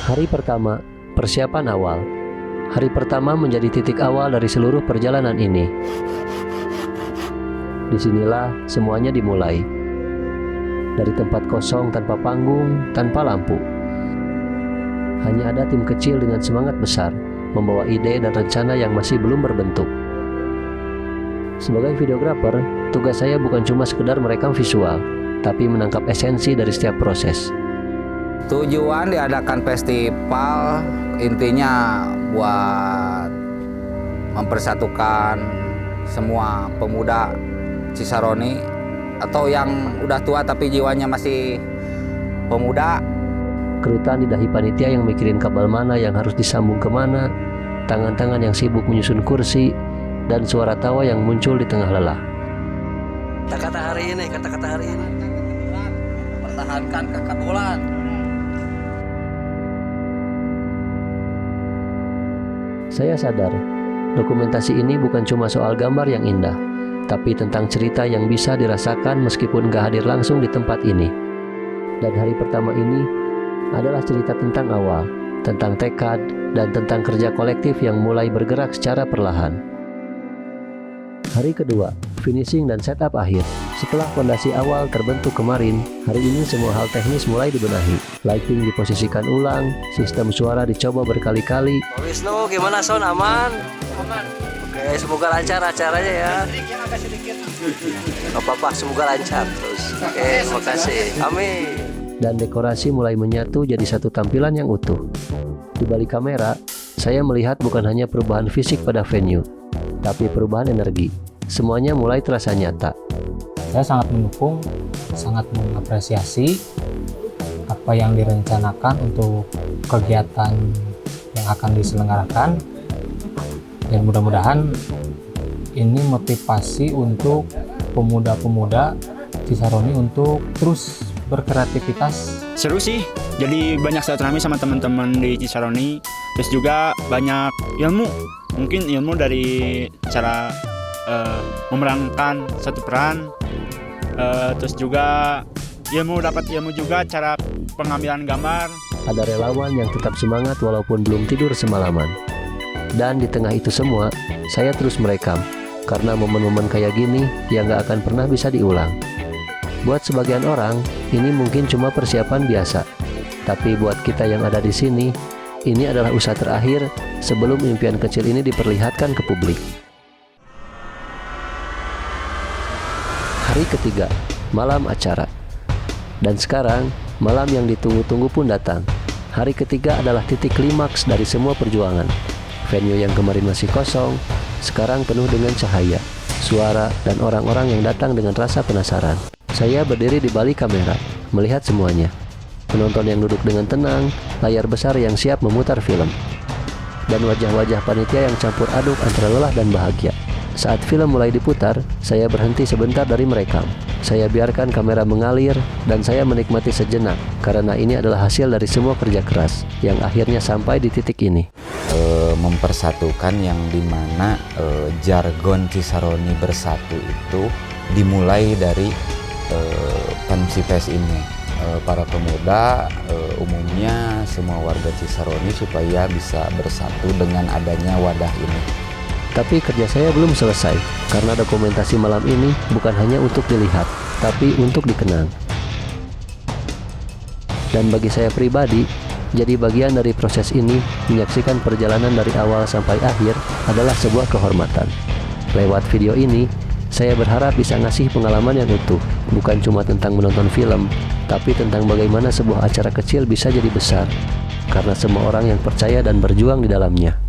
Hari pertama, persiapan awal. Hari pertama menjadi titik awal dari seluruh perjalanan ini. Disinilah semuanya dimulai. Dari tempat kosong tanpa panggung, tanpa lampu. Hanya ada tim kecil dengan semangat besar, membawa ide dan rencana yang masih belum berbentuk. Sebagai videografer, tugas saya bukan cuma sekedar merekam visual, tapi menangkap esensi dari setiap proses. Tujuan diadakan festival intinya buat mempersatukan semua pemuda Cisaroni atau yang udah tua tapi jiwanya masih pemuda. Kerutan di dahi panitia yang mikirin kabel mana yang harus disambung kemana, tangan-tangan yang sibuk menyusun kursi, dan suara tawa yang muncul di tengah lelah. Kata-kata hari ini. Pertahankan keketulan. Saya sadar, dokumentasi ini bukan cuma soal gambar yang indah, tapi tentang cerita yang bisa dirasakan meskipun gak hadir langsung di tempat ini. Dan hari pertama ini adalah cerita tentang awal, tentang tekad, dan tentang kerja kolektif yang mulai bergerak secara perlahan. Hari kedua, finishing dan setup akhir. Setelah fondasi awal terbentuk kemarin, hari ini semua hal teknis mulai dibenahi. Lighting diposisikan ulang, sistem suara dicoba berkali-kali. Pak Wisnu, gimana sound aman? Aman. Oke, semoga lancar acaranya ya. Sedikit agak sedikit. Gak apa-apa, semoga lancar terus. Oke, terima kasih. Amin. Dan dekorasi mulai menyatu jadi satu tampilan yang utuh. Di balik kamera, saya melihat bukan hanya perubahan fisik pada venue, tapi perubahan energi. Semuanya mulai terasa nyata. Saya sangat mendukung, sangat mengapresiasi apa yang direncanakan untuk kegiatan yang akan diselenggarakan, dan mudah-mudahan ini motivasi untuk pemuda-pemuda Cisaroni untuk terus berkreativitas. Seru sih, jadi banyak silaturahmi sama teman-teman di Cisaroni, terus juga banyak ilmu, mungkin ilmu dari cara memerankan satu peran, terus juga dapat ilmu juga cara pengambilan gambar. Ada relawan yang tetap semangat walaupun belum tidur semalaman. Dan di tengah itu semua, saya terus merekam, karena momen-momen kayak gini yang gak akan pernah bisa diulang. Buat sebagian orang, ini mungkin cuma persiapan biasa. Tapi buat kita yang ada di sini, ini adalah usaha terakhir sebelum impian kecil ini diperlihatkan ke publik. Hari ketiga, malam acara. Dan sekarang, malam yang ditunggu-tunggu pun datang. Hari ketiga adalah titik klimaks dari semua perjuangan. Venue yang kemarin masih kosong, sekarang penuh dengan cahaya, suara, dan orang-orang yang datang dengan rasa penasaran. Saya berdiri di balik kamera, melihat semuanya. Penonton yang duduk dengan tenang, layar besar yang siap memutar film. Dan wajah-wajah panitia yang campur aduk antara lelah dan bahagia. Saat film mulai diputar, saya berhenti sebentar dari merekam. Saya biarkan kamera mengalir dan saya menikmati sejenak, karena ini adalah hasil dari semua kerja keras yang akhirnya sampai di titik ini. Mempersatukan yang dimana jargon Cisaroni bersatu itu dimulai dari Pansipes ini. Para pemuda umumnya semua warga Cisaroni supaya bisa bersatu dengan adanya wadah ini. Tapi kerja saya belum selesai, karena dokumentasi malam ini bukan hanya untuk dilihat, tapi untuk dikenang. Dan bagi saya pribadi, jadi bagian dari proses ini, menyaksikan perjalanan dari awal sampai akhir adalah sebuah kehormatan. Lewat video ini, saya berharap bisa ngasih pengalaman yang utuh, bukan cuma tentang menonton film, tapi tentang bagaimana sebuah acara kecil bisa jadi besar, karena semua orang yang percaya dan berjuang di dalamnya.